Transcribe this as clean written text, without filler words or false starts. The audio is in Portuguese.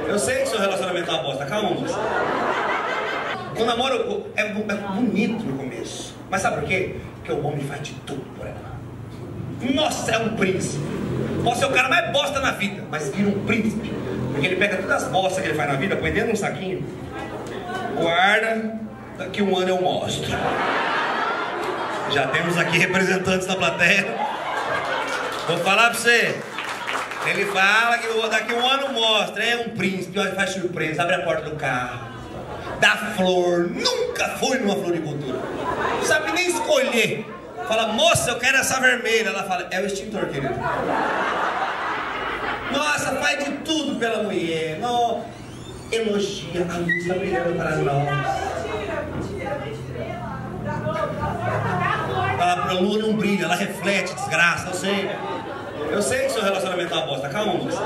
Eu sei que seu relacionamento é uma bosta, calma, moça. O namoro é bonito no começo. Mas sabe por quê? Porque o homem faz de tudo por ela. Nossa, é um príncipe. Pode ser o cara mais bosta na vida, mas vira um príncipe. Porque ele pega todas as bostas que ele faz na vida, põe dentro de um saquinho, guarda, daqui um ano eu mostro. Já temos aqui representantes da plateia. Vou falar pra você. Ele fala que daqui um ano mostra, é um príncipe, faz surpresa, abre a porta do carro, dá flor, nunca foi numa floricultura, não sabe nem escolher. Fala, moça, eu quero essa vermelha. Ela fala, é o extintor, querido. Nossa, faz de tudo pela mulher. Não, elogia, a luz está brilhando para nós. A lua não brilha, ela reflete, desgraça, eu sei. Eu sei que seu relacionamento é uma bosta, calma, moça.